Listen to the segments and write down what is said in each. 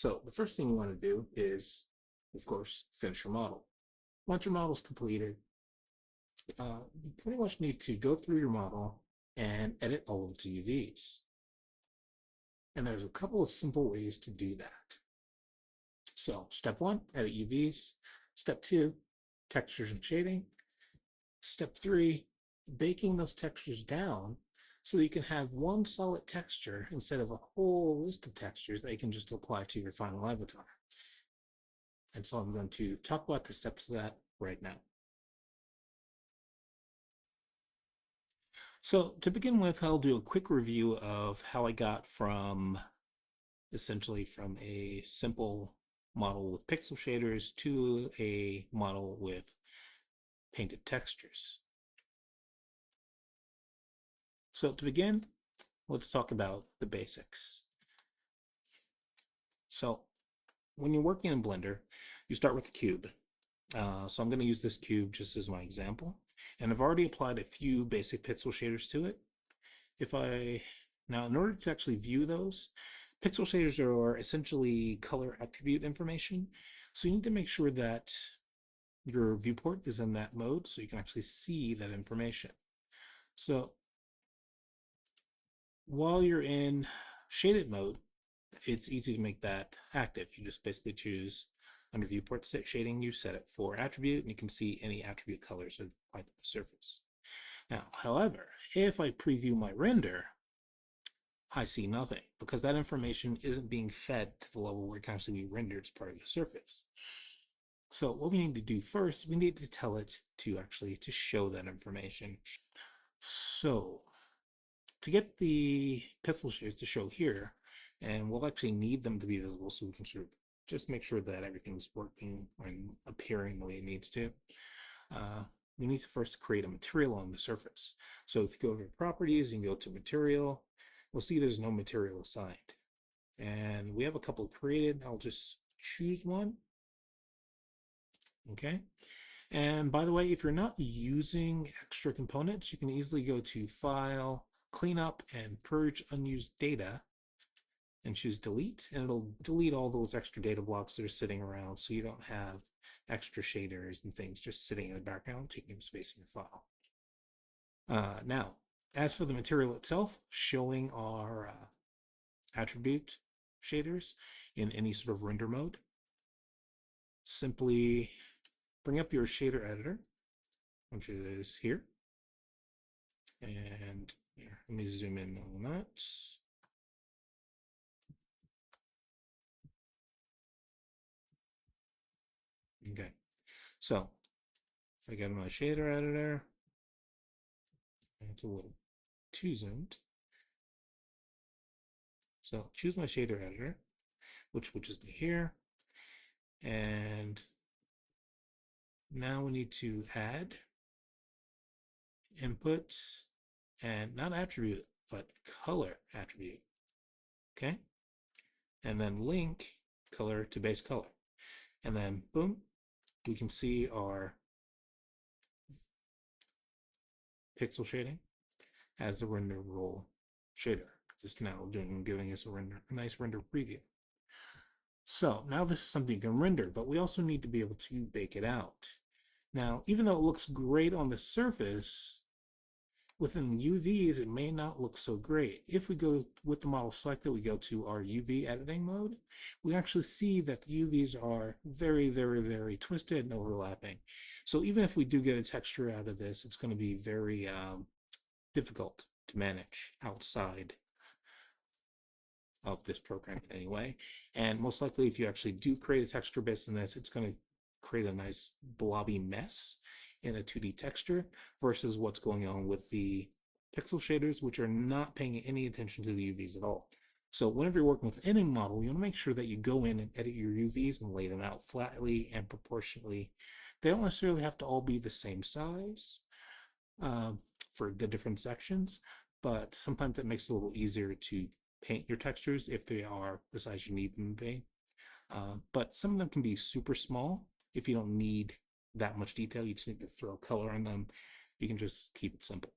So the first thing you want to do is, of course, finish your model. Once your model is completed, you pretty much need to go through your model and edit all of its UVs. And there's a couple of simple ways to do that. So step one, edit UVs. Step two, textures and shading. Step three, baking those textures down so that you can have one solid texture instead of a whole list of textures that you can just apply to your final avatar. And so I'm going to talk about the steps of that right now. So to begin with, I'll do a quick review of how I got from essentially from a simple model with pixel shaders to a model with painted textures. So to begin, let's talk about the basics. So when you're working in Blender, you start with a cube. So I'm going to use this cube just as my example. And I've already applied a few basic pixel shaders to it. Now, in order to actually view those, pixel shaders are essentially color attribute information. So you need to make sure that your viewport is in that mode so you can actually see that information. So while you're in shaded mode, it's easy to make that active. You just basically choose under viewport shading, you set it for attribute, and you can see any attribute colors applied to the surface. Now, however, if I preview my render, I see nothing because that information isn't being fed to the level where it can actually be rendered as part of the surface. So what we need to do first, we need to tell it to actually to show that information. So to get the pixel shaders to show here, and we'll actually need them to be visible so we can sort of just make sure that everything's working and appearing the way it needs to. We need to first create a material on the surface. So if you go over to properties and go to material, we'll see there's no material assigned. And we have a couple created. I'll just choose one. Okay. And by the way, if you're not using extra components, you can easily go to File, Clean Up, and Purge Unused Data, and choose Delete, and it'll delete all those extra data blocks that are sitting around so you don't have extra shaders and things just sitting in the background, taking up space in your file. Now, as for the material itself, showing our attribute shaders in any sort of render mode, simply bring up your shader editor, which is here. And here, let me zoom in on that. Okay, so if I go to my shader editor, it's a little too zoomed. So choose my shader editor, which is here. And now we need to add input and not attribute, but color attribute. Okay. And then link color to base color. And then boom, we can see our pixel shading as the render roll shader. It's now giving us a nice render preview. So now this is something you can render, but we also need to be able to bake it out. Now, even though it looks great on the surface, within the UVs, it may not look so great. If we go with the model selected, we go to our UV editing mode, we actually see that the UVs are very, very, very twisted and overlapping. So even if we do get a texture out of this, it's going to be very difficult to manage outside of this program anyway. And most likely, if you actually do create a texture based on this, it's going to create a nice blobby mess in a 2D texture versus what's going on with the pixel shaders, which are not paying any attention to the UVs at all. So whenever you're working with any model, you want to make sure that you go in and edit your UVs and lay them out flatly and proportionally. They don't necessarily have to all be the same size for the different sections, but sometimes it makes it a little easier to paint your textures if they are the size you need them to be. But some of them can be super small. If you don't need that much detail, you just need to throw color on them. You can just keep it simple.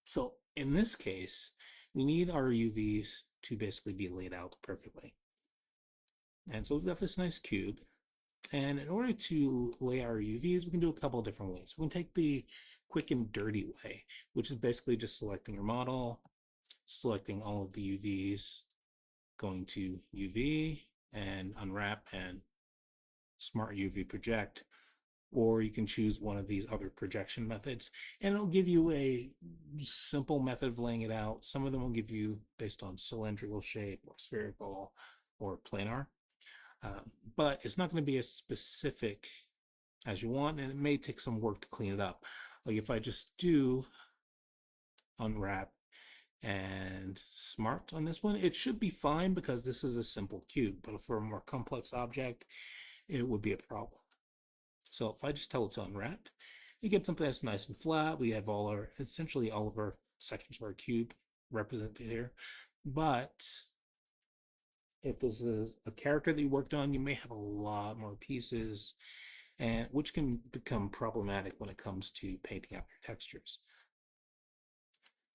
So in this case, we need our UVs to basically be laid out perfectly. And so we've got this nice cube. And in order to lay our UVs, we can do a couple of different ways. We can take the quick and dirty way, which is basically just selecting your model, selecting all of the UVs, going to UV and unwrap and smart UV project, or you can choose one of these other projection methods and it'll give you a simple method of laying it out. Some of them will give you based on cylindrical shape or spherical or planar, but it's not going to be as specific as you want, and it may take some work to clean it up. Like if I just do unwrap and smart on this one, it should be fine because this is a simple cube, but for a more complex object, it would be a problem. So if I just tell it to unwrap, you get something that's nice and flat. We have essentially all of our sections of our cube represented here. But if this is a character that you worked on, you may have a lot more pieces, and which can become problematic when it comes to painting out your textures.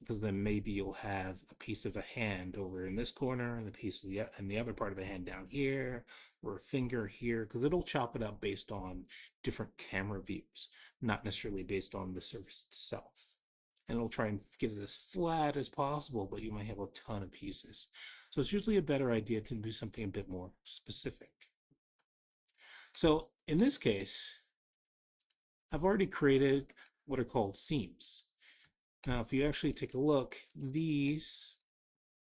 Because then maybe you'll have a piece of a hand over in this corner and the other part of the hand down here, or a finger here, because it'll chop it up based on different camera views, not necessarily based on the surface itself. And it'll try and get it as flat as possible, but you might have a ton of pieces. So it's usually a better idea to do something a bit more specific. So in this case, I've already created what are called seams. Now, if you actually take a look, these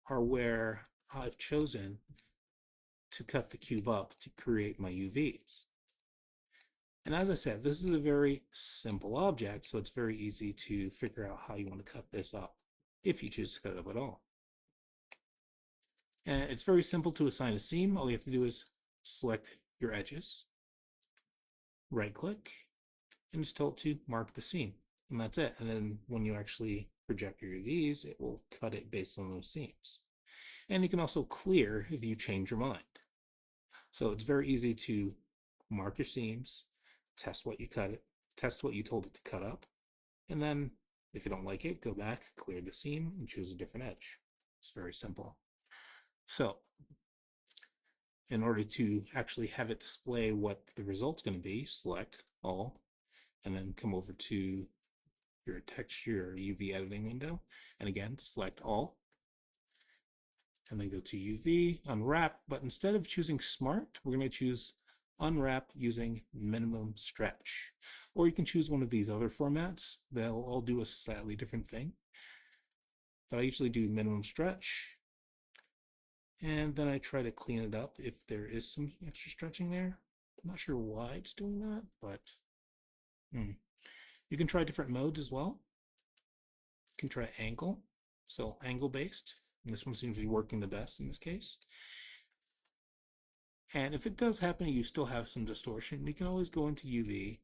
are where I've chosen to cut the cube up to create my UVs. And as I said, this is a very simple object, so it's very easy to figure out how you want to cut this up, if you choose to cut it up at all. And it's very simple to assign a seam. All you have to do is select your edges, right-click, and just tell it to mark the seam. And that's it. And then when you actually project your UVs, it will cut it based on those seams. And you can also clear if you change your mind. So it's very easy to mark your seams, test what you told it to cut up, and then if you don't like it, go back, clear the seam, and choose a different edge. It's very simple. So in order to actually have it display what the result's going to be, select all, and then come over to your texture UV editing window, and again select all, and then go to UV unwrap. But instead of choosing smart, we're going to choose unwrap using minimum stretch, or you can choose one of these other formats. They'll all do a slightly different thing, but I usually do minimum stretch, and then I try to clean it up if there is some extra stretching there. I'm not sure why it's doing that, but you can try different modes as well. You can try angle, so angle based. And this one seems to be working the best in this case. And if it does happen you still have some distortion, you can always go into UV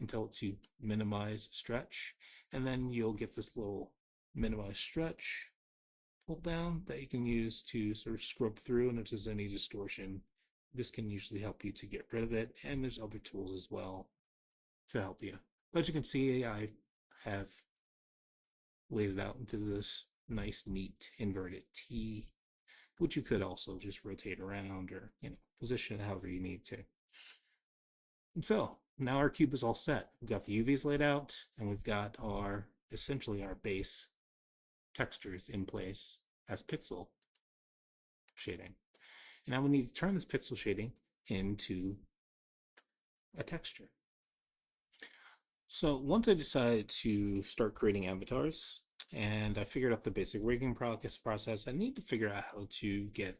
and tell it to minimize stretch, and then you'll get this little minimize stretch pull down that you can use to sort of scrub through, and if there's any distortion, this can usually help you to get rid of it. And there's other tools as well to help you. But as you can see, I have laid it out into this nice, neat, inverted T, which you could also just rotate around or, position it however you need to. And so now our cube is all set. We've got the UVs laid out, and we've got essentially our base textures in place as pixel shading. And now we need to turn this pixel shading into a texture. So once I decided to start creating avatars and I figured out the basic rigging process, I need to figure out how to get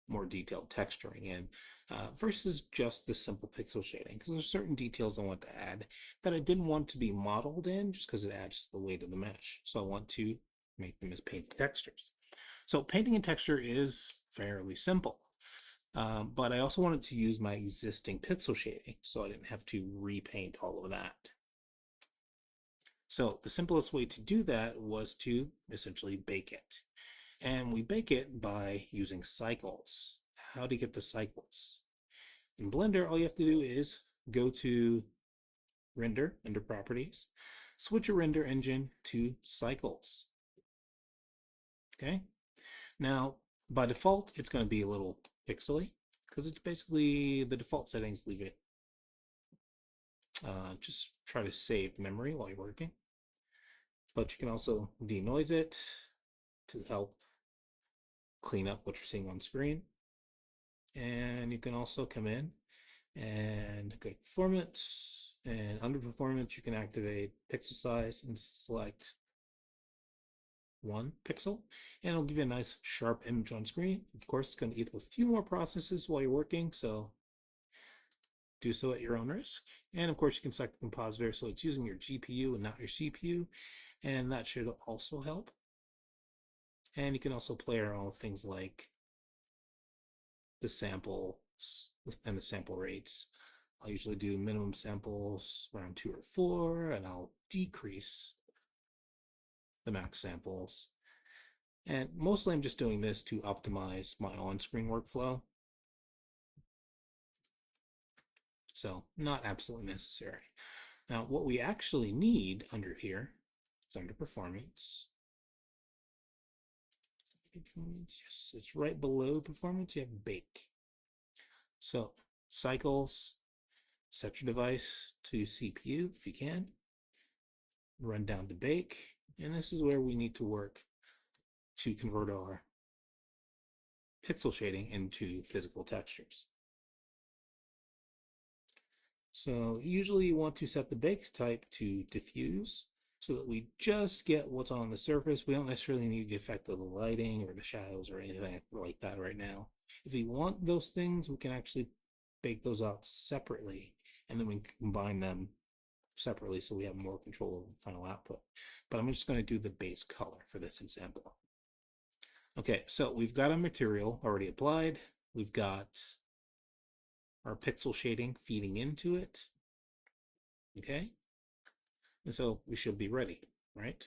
more detailed texturing in versus just the simple pixel shading, because there's certain details I want to add that I didn't want to be modeled in just because it adds to the weight of the mesh. So I want to make them as painted textures. So painting a texture is fairly simple. But I also wanted to use my existing pixel shading so I didn't have to repaint all of that. So the simplest way to do that was to essentially bake it. And we bake it by using cycles. How to get the cycles? In Blender, all you have to do is go to Render, under Properties, switch your render engine to Cycles. Okay? Now, by default, it's going to be a little pixely because it's basically the default settings. Leave it. Just try to save memory while you're working. But you can also denoise it to help clean up what you're seeing on screen. And you can also come in and go to performance, and under performance you can activate pixel size and select 1 pixel, and it'll give you a nice sharp image on screen. Of course, it's going to eat up a few more processes while you're working, so do so at your own risk. And of course you can select the compositor, so it's using your GPU and not your CPU, and that should also help. And you can also play around with things like the samples and the sample rates. I'll usually do minimum samples around 2 or 4, and I'll decrease the max samples. And mostly I'm just doing this to optimize my on-screen workflow. So not absolutely necessary. Now what we actually need under here is under performance. Yes, it's right below performance. You have bake. So cycles, set your device to CPU if you can. Run down to bake, and this is where we need to work to convert our pixel shading into physical textures. So usually you want to set the bake type to diffuse so that we just get what's on the surface. We don't necessarily need the effect of the lighting or the shadows or anything like that right now. If we want those things, we can actually bake those out separately, and then we can combine them separately so we have more control over the final output. But I'm just going to do the base color for this example. Okay, so we've got a material already applied. We've got our pixel shading feeding into it. Okay, and so we should be ready, right?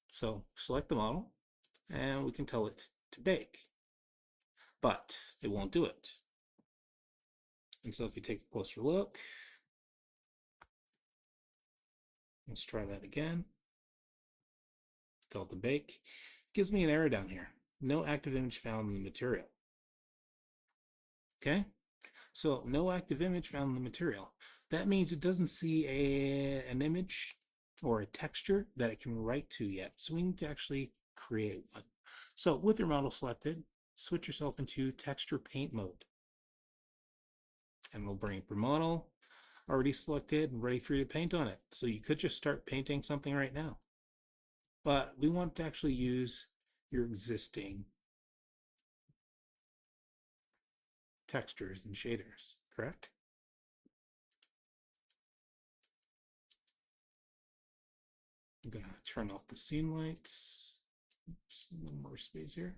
So select the model, and we can tell it to bake, but it won't do it. And so if you take a closer look, let's try that again. Tell it to bake. It gives me an error down here. No active image found in the material. Okay, so no active image found in the material. That means it doesn't see an image or a texture that it can write to yet. So we need to actually create one. So with your model selected, switch yourself into texture paint mode. And we'll bring up your model already selected and ready for you to paint on it. So you could just start painting something right now. But we want to actually use your existing textures and shaders, correct? I'm gonna turn off the scene lights. Oops, a little more space here.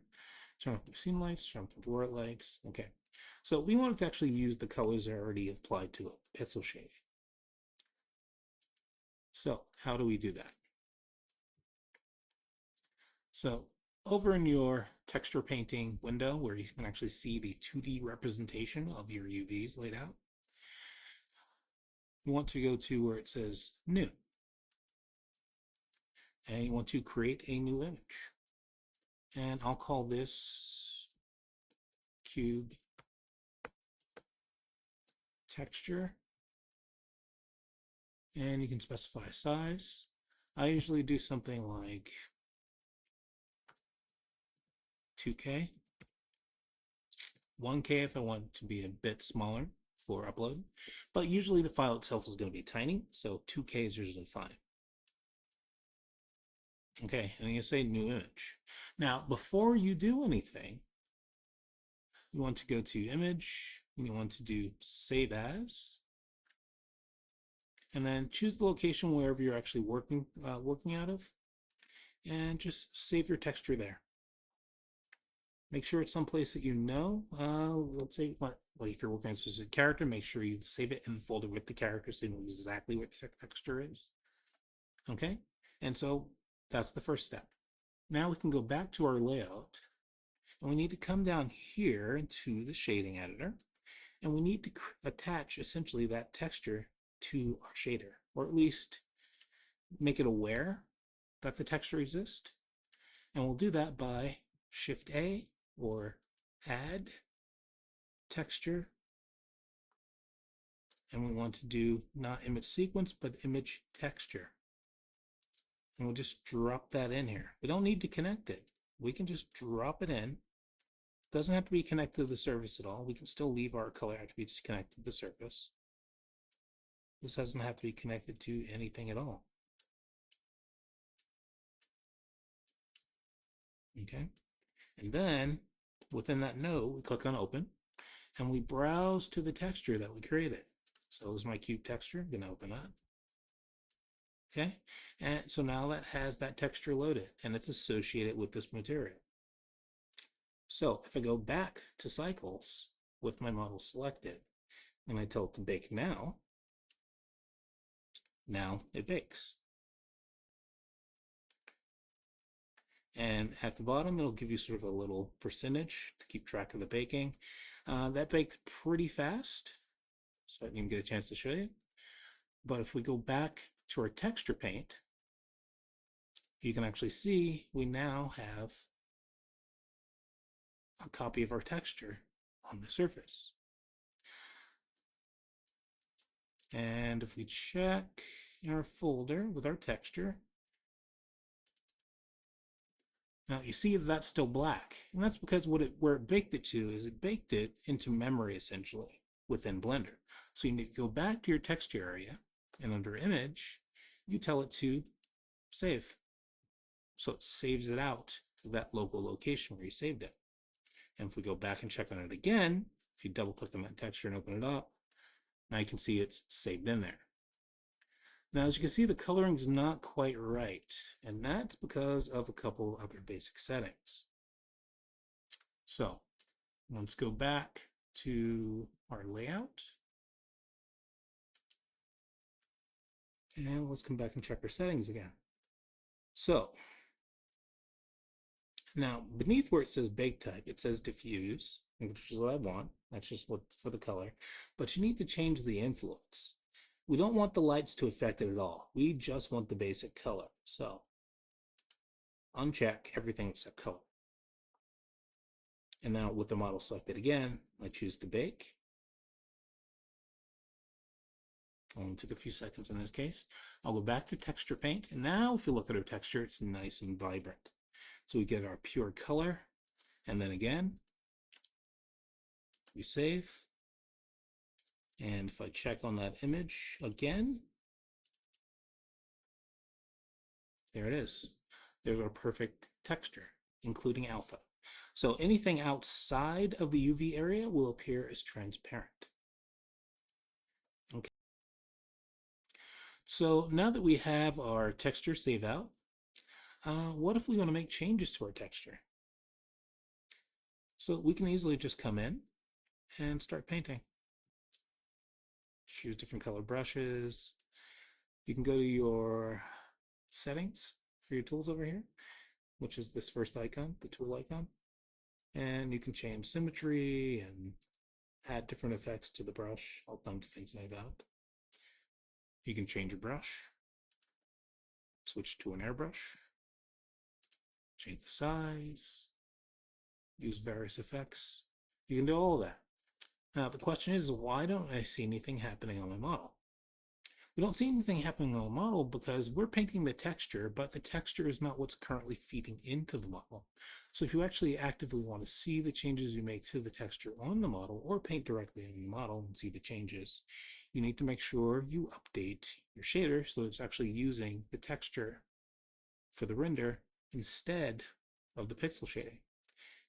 Turn off the scene lights, turn off the door lights. Okay, so we wanted to actually use the colors that are already applied to it, pencil shading. So how do we do that? So over in your texture painting window, where you can actually see the 2D representation of your UVs laid out, you want to go to where it says new, and you want to create a new image. And I'll call this cube texture, and you can specify a size. I usually do something like 2K, 1K if I want it to be a bit smaller for upload, but usually the file itself is going to be tiny, so 2K is usually fine. Okay, and then you say new image. Now, before you do anything, you want to go to image, and you want to do save as, and then choose the location wherever you're actually working out of, and just save your texture there. Make sure it's someplace that you know. Let's say, like if you're working on a specific character, make sure you save it in the folder with the character so you know exactly what the texture is. Okay, and so that's the first step. Now we can go back to our layout, and we need to come down here into the shading editor, and we need to attach essentially that texture to our shader, or at least make it aware that the texture exists. And we'll do that by Shift A or Add texture, and we want to do not image sequence, but image texture. And we'll just drop that in here. We don't need to connect it. We can just drop it in. It doesn't have to be connected to the surface at all. We can still leave our color attributes connected to the surface. This doesn't have to be connected to anything at all. Okay. And then within that node, we click on open and we browse to the texture that we created. So this is my cube texture. I'm going to open that. Okay. And so now that has that texture loaded and it's associated with this material. So if I go back to cycles with my model selected and I tell it to bake now it bakes. And at the bottom, it'll give you sort of a little percentage to keep track of the baking. That baked pretty fast, so I didn't even get a chance to show you. But if we go back to our texture paint, you can actually see we now have a copy of our texture on the surface. And if we check in our folder with our texture, now you see that's still black, and that's because where it baked it to is it baked it into memory essentially within Blender. So you need to go back to your texture area, and under image, you tell it to save. So it saves it out to that local location where you saved it. And if we go back and check on it again, if you double click on that texture and open it up, now you can see it's saved in there. Now, as you can see, the coloring's not quite right, and that's because of a couple other basic settings. So let's go back to our layout, and let's come back and check our settings again. So now beneath where it says bake type, it says diffuse, which is what I want. That's just what's for the color, but you need to change the influence. We don't want the lights to affect it at all. We just want the basic color. So uncheck everything except color. And now with the model selected again, I choose to bake. Only took a few seconds in this case. I'll go back to texture paint. And now if you look at our texture, it's nice and vibrant. So we get our pure color. And then again, we save. And if I check on that image again, there it is. There's our perfect texture, including alpha. So anything outside of the UV area will appear as transparent. Okay. So now that we have our texture save out, what if we want to make changes to our texture? So we can easily just come in and start painting. Choose different color brushes. You can go to your settings for your tools over here, which is this first icon, the tool icon. And you can change symmetry and add different effects to the brush, all kinds of things like that. You can change your brush, switch to an airbrush, change the size, use various effects. You can do all of that. Now, the question is, why don't I see anything happening on my model? We don't see anything happening on the model because we're painting the texture, but the texture is not what's currently feeding into the model. So if you actually actively want to see the changes you make to the texture on the model or paint directly on the model and see the changes, you need to make sure you update your shader so it's actually using the texture for the render instead of the pixel shading.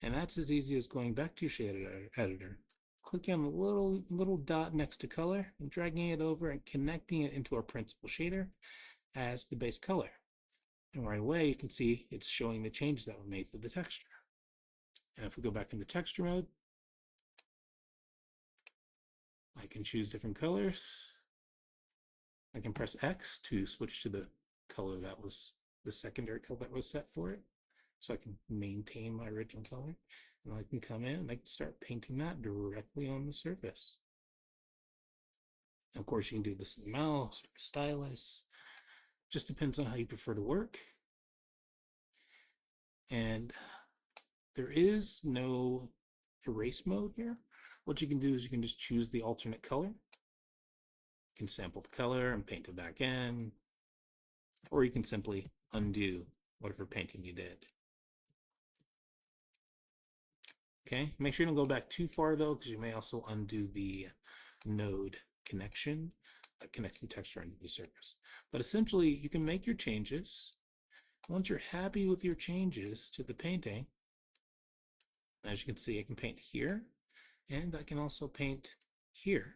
And that's as easy as going back to your shader editor, clicking on the little dot next to color and dragging it over and connecting it into our principal shader as the base color. And right away you can see it's showing the changes that were made to the texture. And if we go back into texture mode, I can choose different colors. I can press X to switch to the color that was the secondary color that was set for it. So I can maintain my original color. And I can come in and I can start painting that directly on the surface. Of course, you can do this with mouse or stylus. Just depends on how you prefer to work. And there is no erase mode here. What you can do is you can just choose the alternate color. You can sample the color and paint it back in, or you can simply undo whatever painting you did. Okay, make sure you don't go back too far though, because you may also undo the node connection that connects the texture into the surface. But essentially, you can make your changes. Once you're happy with your changes to the painting, as you can see, I can paint here, and I can also paint here.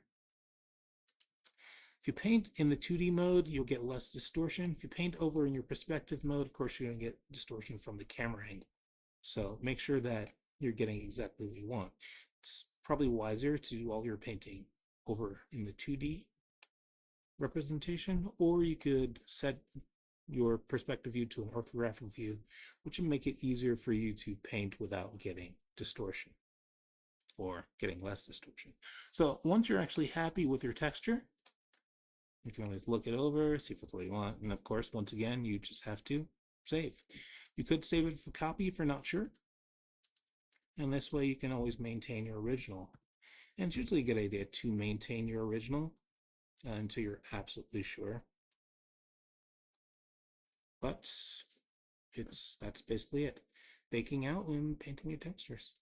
If you paint in the 2D mode, you'll get less distortion. If you paint over in your perspective mode, of course, you're going to get distortion from the camera angle. So make sure that you're getting exactly what you want. It's probably wiser to do all your painting over in the 2D representation, or you could set your perspective view to an orthographic view, which will make it easier for you to paint without getting distortion or getting less distortion. So once you're actually happy with your texture, you can always look it over, see if it's what you want. And of course, once again, you just have to save. You could save it for copy if you're not sure. And this way you can always maintain your original. And it's usually a good idea to maintain your original until you're absolutely sure. But that's basically it. Baking out and painting your textures.